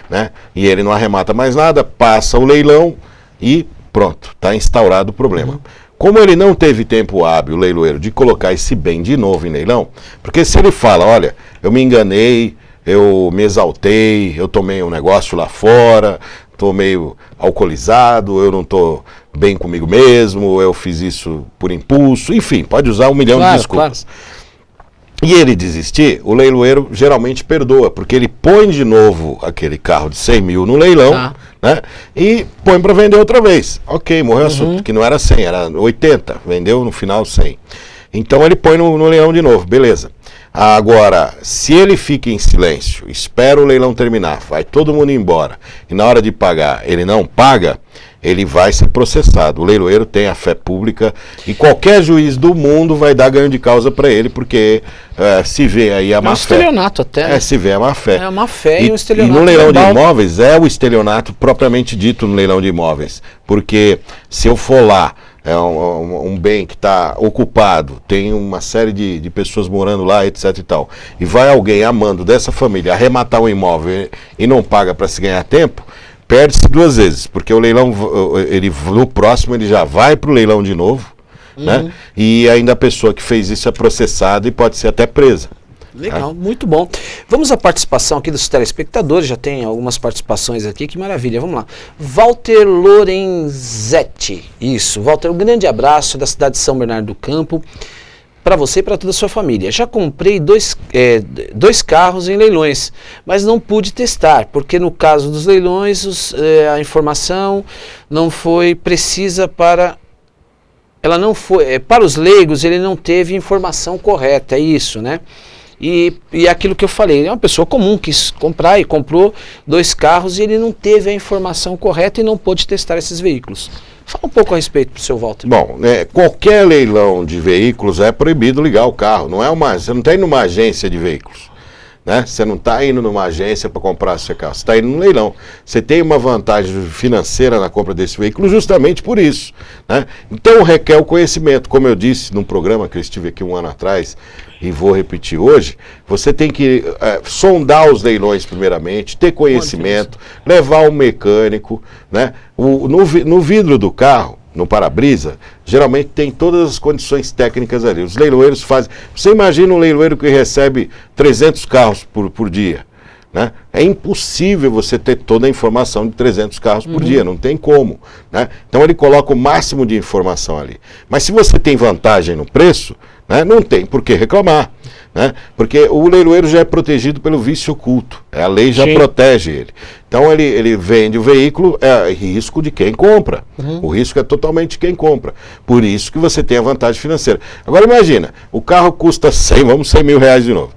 S3: né? E ele não arremata mais nada, passa o leilão e pronto, está instaurado o problema. Como ele não teve tempo hábil, o leiloeiro, de colocar esse bem de novo em leilão, porque se ele fala, olha, eu me enganei, eu me exaltei, eu tomei um negócio lá fora, estou meio alcoolizado, eu não estou bem comigo mesmo, eu fiz isso por impulso, enfim, pode usar 1 milhão de desculpas. e ele desistir, o leiloeiro geralmente perdoa, porque ele põe de novo aquele carro de 100 mil no leilão, né? E põe para vender outra vez. Ok, morreu o assunto, que não era 100, era 80, vendeu no final 100. Então ele põe no leilão de novo, beleza. Agora, se ele fica em silêncio, espera o leilão terminar, vai todo mundo embora, e na hora de pagar ele não paga, ele vai ser processado. O leiloeiro tem a fé pública e qualquer juiz do mundo vai dar ganho de causa para ele, porque se vê aí a má fé.
S1: É um estelionato até.
S3: Se vê a má fé.
S1: É a má fé e um
S3: E
S1: estelionato.
S3: no leilão
S1: global.
S3: de imóveis é o estelionato propriamente dito no leilão de imóveis. Porque se eu for lá, é um bem que está ocupado, tem uma série de pessoas morando lá, etc e tal, e vai alguém amando dessa família arrematar um imóvel e não paga para se ganhar tempo, perde-se duas vezes, porque o leilão, no próximo ele já vai para o leilão de novo, né? E ainda a pessoa que fez isso é processada e pode ser até presa.
S1: Legal, muito bom. Vamos à participação aqui dos telespectadores, já tem algumas participações aqui, que maravilha, vamos lá. Walter Lorenzetti, isso, Walter, um grande abraço da cidade de São Bernardo do Campo, para você e para toda a sua família. Já comprei dois carros em leilões, mas não pude testar, porque no caso dos leilões a informação não foi precisa para... Ela não foi... para os leigos ele não teve informação correta, é isso, né? E aquilo que eu falei, é uma pessoa comum, quis comprar e comprou 2 carros e ele não teve a informação correta e não pôde testar esses veículos. Fala um pouco a respeito para o seu Walter.
S3: Bom, qualquer leilão de veículos é proibido ligar o carro. Você não está indo numa agência de veículos, né? Você não está indo numa agência para comprar seu carro, você está indo no leilão. Você tem uma vantagem financeira na compra desse veículo justamente por isso, né? Então requer o conhecimento. Como eu disse num programa que eu estive aqui 1 ano atrás e vou repetir hoje, você tem que sondar os leilões primeiramente, ter conhecimento, levar um mecânico, né? No vidro do carro, no para-brisa, geralmente tem todas as condições técnicas ali. Os leiloeiros fazem... Você imagina um leiloeiro que recebe 300 carros por dia, né? É impossível você ter toda a informação de 300 carros por dia, não tem como, né? Então ele coloca o máximo de informação ali. Mas se você tem vantagem no preço, né, não tem por que reclamar, né? Porque o leiloeiro já é protegido pelo vício oculto, a lei já protege ele. Então ele vende o veículo, é risco de quem compra. O risco é totalmente de quem compra. Por isso que você tem a vantagem financeira. Agora imagina, o carro custa 100 mil reais de novo.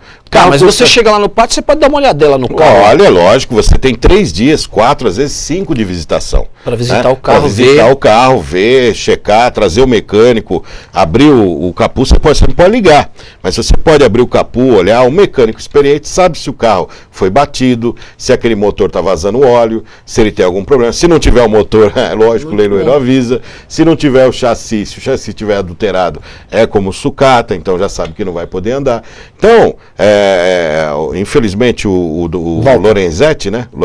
S1: Mas você chega lá no pátio, você pode dar uma olhadela no carro.
S3: Olha, lógico, você tem 3 dias, 4, às vezes 5 de visitação.
S1: Para visitar,
S3: né?
S1: o carro,
S3: pra visitar o carro, ver, checar, trazer o mecânico, abrir o capô, você não pode ligar. Mas você pode abrir o capô, olhar, um mecânico experiente sabe se o carro foi batido, se aquele motor está vazando óleo, se ele tem algum problema. Se não tiver o motor, é lógico, o leiloeiro avisa. Se não tiver o chassi, se o chassi estiver adulterado, é como sucata, então já sabe que não vai poder andar. Então, infelizmente o Lorenzetti, né? O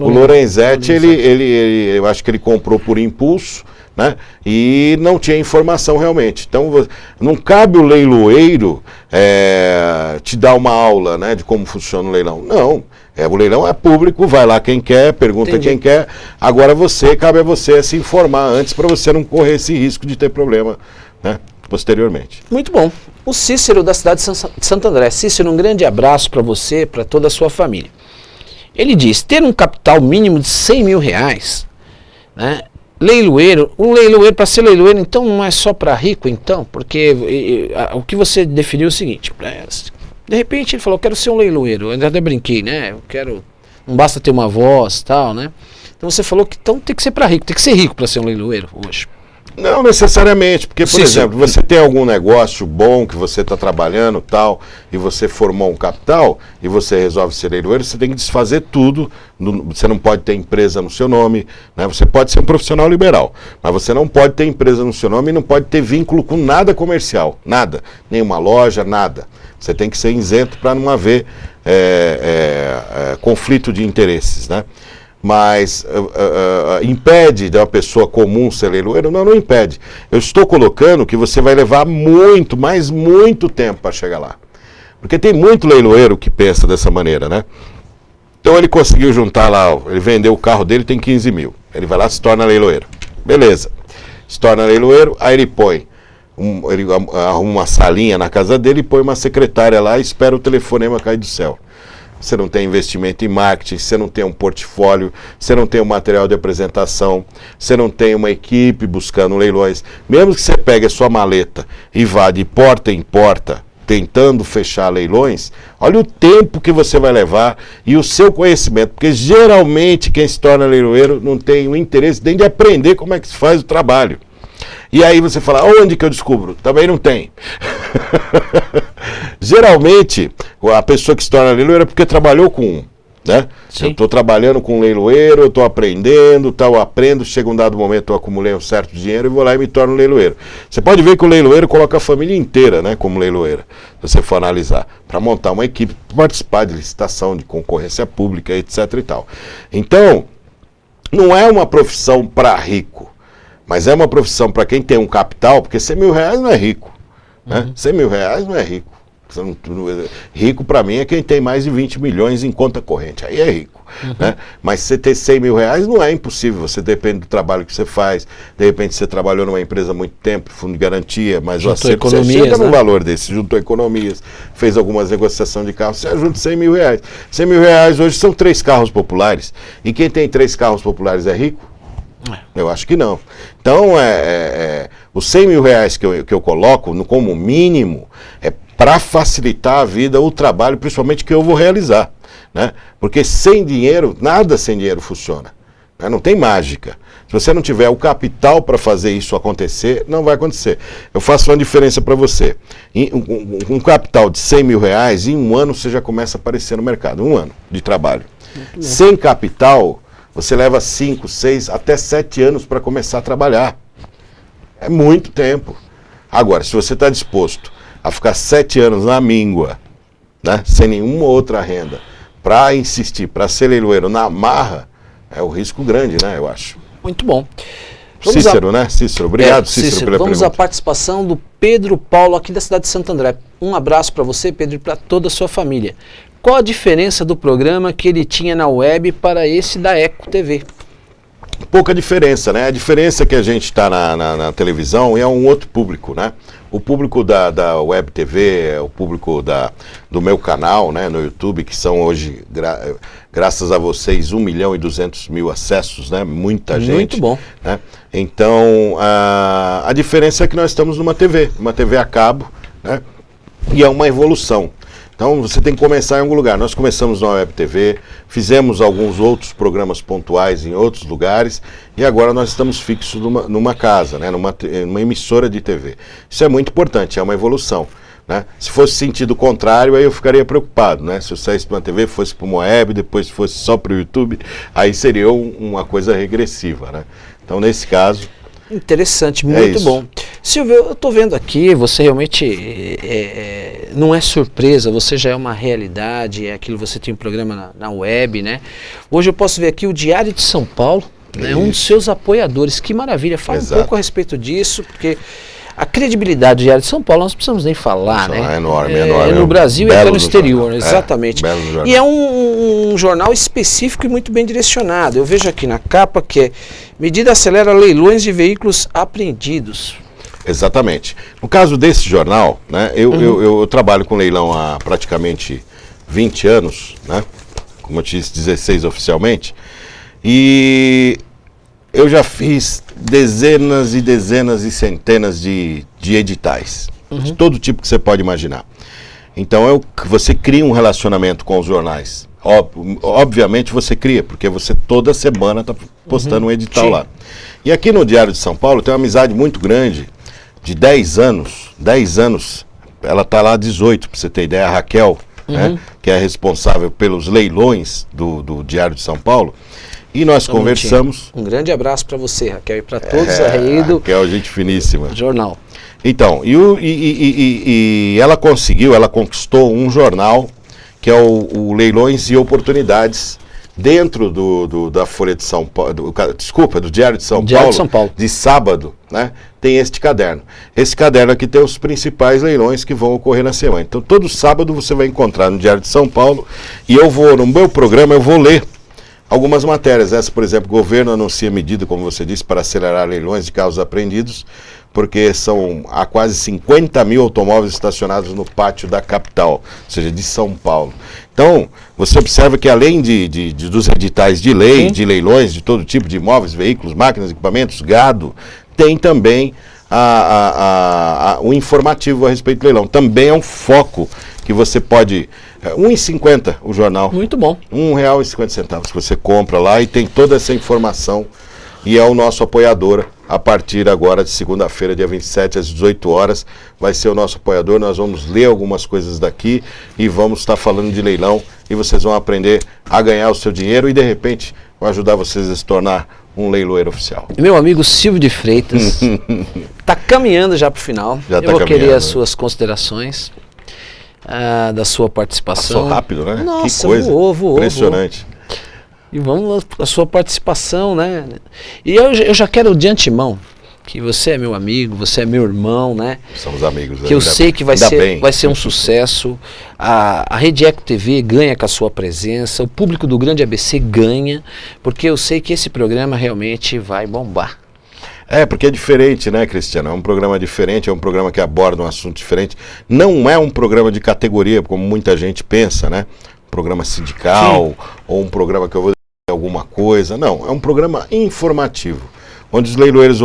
S3: Lorenzetti, eu acho que ele comprou por impulso, né? E não tinha informação realmente. Então não cabe o leiloeiro te dar uma aula, né, de como funciona o leilão. Não, o leilão é público, vai lá quem quer, pergunta quem quer. Agora cabe a você se informar antes para você não correr esse risco de ter problema, né, posteriormente.
S1: Muito bom. O Cícero da cidade de Santo André. Cícero, um grande abraço para você, para toda a sua família. Ele diz, ter um capital mínimo de 100 mil reais, né? Um leiloeiro, para ser leiloeiro, então não é só para rico, então? Porque o que você definiu é o seguinte, de repente ele falou, quero ser um leiloeiro, eu até brinquei, né? Não basta ter uma voz, tal, né? Então você falou que então tem que ser para rico, tem que ser rico para ser um leiloeiro hoje.
S3: Não necessariamente, porque, por exemplo, você tem algum negócio bom que você está trabalhando tal, e você formou um capital, e você resolve ser leiloeiro, você tem que desfazer tudo, você não pode ter empresa no seu nome, né? Você pode ser um profissional liberal, mas você não pode ter empresa no seu nome e não pode ter vínculo com nada comercial, nada, nenhuma loja, nada. Você tem que ser isento para não haver conflito de interesses, né? Mas impede de uma pessoa comum ser leiloeiro? Não impede. Eu estou colocando que você vai levar muito, mas muito tempo para chegar lá. Porque tem muito leiloeiro que pensa dessa maneira, né? Então ele conseguiu juntar lá, ele vendeu o carro dele, tem 15 mil. Ele vai lá e se torna leiloeiro. Beleza. Se torna leiloeiro, aí ele põe ele arruma uma salinha na casa dele e põe uma secretária lá e espera o telefonema cair do céu. Você não tem investimento em marketing, você não tem um portfólio, você não tem um material de apresentação, você não tem uma equipe buscando leilões. Mesmo que você pegue a sua maleta e vá de porta em porta, tentando fechar leilões, olha o tempo que você vai levar e o seu conhecimento, porque geralmente quem se torna leiloeiro não tem o interesse nem de aprender como é que se faz o trabalho. E aí você fala, onde que eu descubro? Também não tem. Geralmente, a pessoa que se torna leiloeiro é porque trabalhou com um, né?
S1: Sim.
S3: Eu estou trabalhando com um leiloeiro, eu estou aprendendo, eu aprendo, chega um dado momento, eu acumulei um certo dinheiro e vou lá e me torno leiloeiro. Você pode ver que o leiloeiro coloca a família inteira, né, como leiloeira, se você for analisar, para montar uma equipe, participar de licitação, de concorrência pública, etc e tal. Então, não é uma profissão para rico, mas é uma profissão para quem tem um capital, porque R$100.000 não é rico, né? R$100.000 não é rico. Rico para mim é quem tem mais de 20 milhões em conta corrente, aí é rico, né? Mas você ter R$100.000 não é impossível, você depende do trabalho que você faz, de repente você trabalhou numa empresa há muito tempo, fundo de garantia, mas o acerto você chega no valor desse, juntou economias, fez algumas negociações de carros, você ajuda R$100.000. R$100.000 hoje são 3 carros populares, e quem tem 3 carros populares é rico? Eu acho que não. Então, os R$100.000 que eu coloco como mínimo é para facilitar a vida, o trabalho, principalmente que eu vou realizar, né? Porque sem dinheiro, nada sem dinheiro funciona, né? Não tem mágica. Se você não tiver o capital para fazer isso acontecer, não vai acontecer. Eu faço uma diferença para você. Um capital de R$100.000, em um ano você já começa a aparecer no mercado, um ano de trabalho. Sem capital, você leva 5, 6, até 7 anos para começar a trabalhar. É muito tempo. Agora, se você está disposto a ficar 7 anos na míngua, né, sem nenhuma outra renda, para insistir, para ser leiloeiro na marra, é um risco grande, né, eu acho.
S1: Muito bom.
S3: Cícero, né? Cícero, obrigado, Cícero, pela
S1: Vamos
S3: pergunta.
S1: à participação do Pedro Paulo, aqui da cidade de Santo André. Um abraço para você, Pedro, e para toda a sua família. Qual a diferença do programa que ele tinha na web para esse da Eco TV?
S3: Pouca diferença, né? A diferença é que a gente está na televisão é um outro público, né? O público da Web TV, o público do meu canal, né, no YouTube, que são hoje, graças a vocês, 1.200.000 acessos, né? Muita gente.
S1: Muito bom.
S3: Né? Então, a diferença é que nós estamos numa TV a cabo, né? E é uma evolução. Então você tem que começar em algum lugar. Nós começamos na Web TV, fizemos alguns outros programas pontuais em outros lugares e agora nós estamos fixos numa casa, né? numa emissora de TV. Isso é muito importante, é uma evolução, né? Se fosse sentido contrário, aí eu ficaria preocupado, né? Se eu saísse para uma TV, fosse para uma web, depois fosse só para o YouTube, aí seria uma coisa regressiva, né? Então nesse caso...
S1: Interessante, muito bom. Silvio, eu estou vendo aqui, você realmente não é surpresa, você já é uma realidade, é aquilo, você tem um programa na web, né? Hoje eu posso ver aqui o Diário de São Paulo, né? Um dos seus apoiadores, que maravilha, fala um pouco a respeito disso, porque a credibilidade do Diário de São Paulo, nós não precisamos nem falar, né?
S3: É enorme, enorme.
S1: No Brasil e até no exterior,
S3: jornal.
S1: exatamente. E é um jornal específico e muito bem direcionado. Eu vejo aqui na capa que é medida acelera leilões de veículos apreendidos.
S3: Exatamente. No caso desse jornal, né, eu trabalho com leilão há praticamente 20 anos, né? Como eu disse, 16 oficialmente. E eu já fiz dezenas e dezenas e centenas de editais, de todo tipo que você pode imaginar. Então você cria um relacionamento com os jornais. Obviamente você cria, porque você toda semana está postando um edital lá. E aqui no Diário de São Paulo tem uma amizade muito grande, de 10 anos. 10 anos, ela está lá há 18, para você ter ideia, a Raquel, né, que é responsável pelos leilões do Diário de São Paulo. E nós conversamos.
S1: Um grande abraço para você, Raquel, e para todos aí do
S3: Raquel, gente finíssima.
S1: Jornal.
S3: Então, e ela conquistou um jornal que é o Leilões e Oportunidades, dentro da Folha de São Paulo, do Diário de São Paulo, de sábado, né? Tem este caderno. Esse caderno aqui tem os principais leilões que vão ocorrer na semana. Então, todo sábado você vai encontrar no Diário de São Paulo, e no meu programa, eu vou ler algumas matérias. Essa, por exemplo, governo anuncia medida, como você disse, para acelerar leilões de carros apreendidos. porque há quase 50 mil automóveis estacionados no pátio da capital, ou seja, de São Paulo. Então, você observa que além dos editais de lei, de leilões, de todo tipo de imóveis, veículos, máquinas, equipamentos, gado, tem também o informativo a respeito do leilão. Também é um foco que você pode... R$1,50 o jornal.
S1: Muito bom.
S3: R$1,50 que você compra lá e tem toda essa informação. E é o nosso apoiador, a partir agora de segunda-feira, dia 27, às 18 horas, vai ser o nosso apoiador. Nós vamos ler algumas coisas daqui e vamos estar falando de leilão e vocês vão aprender a ganhar o seu dinheiro e, de repente, vai ajudar vocês a se tornar um leiloeiro oficial.
S1: Meu amigo Silvio de Freitas está caminhando já para o final. Eu vou querer as suas considerações da sua participação.
S3: Passou rápido, né?
S1: Nossa,
S3: que coisa
S1: voou.
S3: impressionante.
S1: E vamos a sua participação, né? E eu já quero de antemão que você é meu amigo, você é meu irmão, né?
S3: Somos amigos.
S1: Que eu sei que vai ser um sucesso. A Rede Eco TV ganha com a sua presença, o público do Grande ABC ganha, porque eu sei que esse programa realmente vai bombar.
S3: Porque é diferente, né, Cristiano? É um programa diferente, é um programa que aborda um assunto diferente. Não é um programa de categoria, como muita gente pensa, né? Um programa sindical, ou um programa que eu vou dizer alguma coisa. Não, é um programa informativo, onde os leiloeiros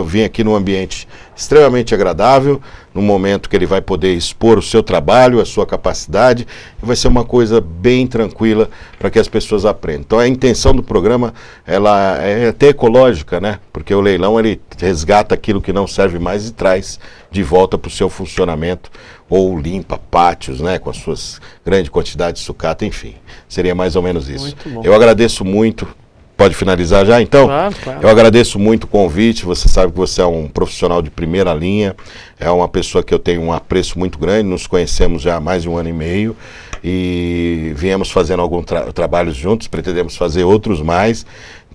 S3: vêm aqui num ambiente extremamente agradável, num momento que ele vai poder expor o seu trabalho, a sua capacidade, e vai ser uma coisa bem tranquila para que as pessoas aprendam. Então a intenção do programa, ela é até ecológica, né? Porque o leilão, ele resgata aquilo que não serve mais e traz de volta para o seu funcionamento, ou limpa pátios, né? Com as suas grandes quantidades de sucata, enfim. Seria mais ou menos isso.
S1: Muito bom.
S3: Eu agradeço muito. Pode finalizar já, então?
S1: Claro.
S3: Eu agradeço muito o convite, você sabe que você é um profissional de primeira linha, é uma pessoa que eu tenho um apreço muito grande, nos conhecemos já há mais de 1 ano e meio e viemos fazendo alguns trabalhos juntos, pretendemos fazer outros mais.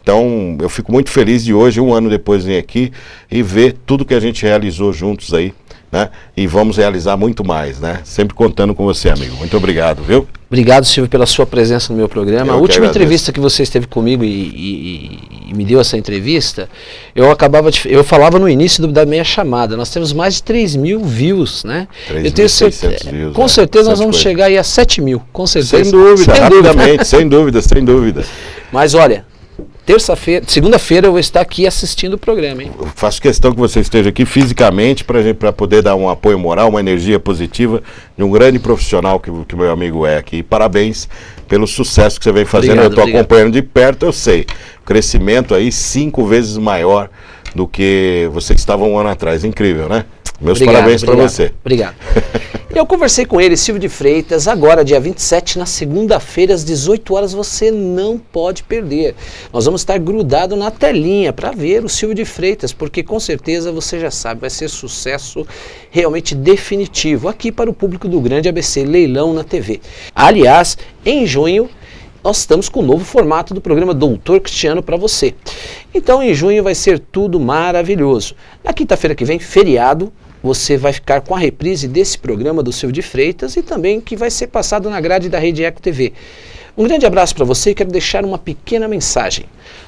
S3: Então, eu fico muito feliz de hoje, 1 ano depois, vir aqui e ver tudo que a gente realizou juntos aí, né? E vamos realizar muito mais, né? Sempre contando com você, amigo. Muito obrigado, viu?
S1: Obrigado, Silvio, pela sua presença no meu programa. A última entrevista que você esteve comigo e me deu essa entrevista, eu falava no início da minha chamada, nós temos mais de 3 mil views, né?
S3: 3.600 views.
S1: Com certeza nós vamos chegar aí a 7 mil, com certeza.
S3: Sem dúvida, rapidamente, sem dúvida.
S1: Mas olha, segunda-feira eu vou estar aqui assistindo o programa, hein?
S3: Eu faço questão que você esteja aqui fisicamente para poder dar um apoio moral, uma energia positiva de um grande profissional que meu amigo é aqui. Parabéns pelo sucesso que você vem fazendo. Eu estou acompanhando de perto, eu sei. Crescimento aí 5 vezes maior do que você estava 1 ano atrás. Incrível, né? Meus parabéns para você.
S1: Obrigado. Eu conversei com ele, Silvio de Freitas, agora dia 27, na segunda-feira, às 18 horas, você não pode perder. Nós vamos estar grudado na telinha para ver o Silvio de Freitas, porque com certeza você já sabe, vai ser sucesso realmente definitivo aqui para o público do Grande ABC, Leilão na TV. Aliás, em junho, nós estamos com o novo formato do programa Doutor Cristiano para você. Então, em junho vai ser tudo maravilhoso. Na quinta-feira que vem, feriado, você vai ficar com a reprise desse programa do Silvio de Freitas e também que vai ser passado na grade da Rede Eco TV. Um grande abraço para você e quero deixar uma pequena mensagem.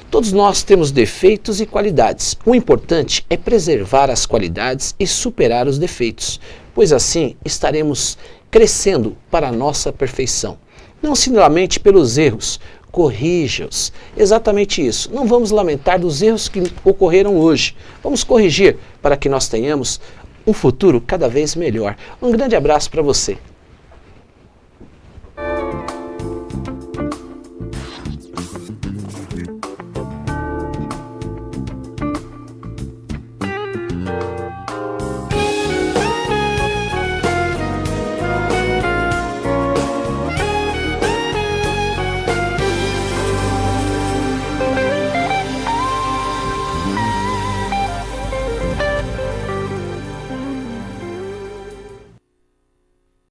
S1: Todos nós temos defeitos e qualidades. O importante é preservar as qualidades e superar os defeitos, pois assim estaremos crescendo para a nossa perfeição. Não se lamente pelos erros, corrija-os. Exatamente isso. Não vamos lamentar dos erros que ocorreram hoje. Vamos corrigir para que nós tenhamos um futuro cada vez melhor. Um grande abraço para você.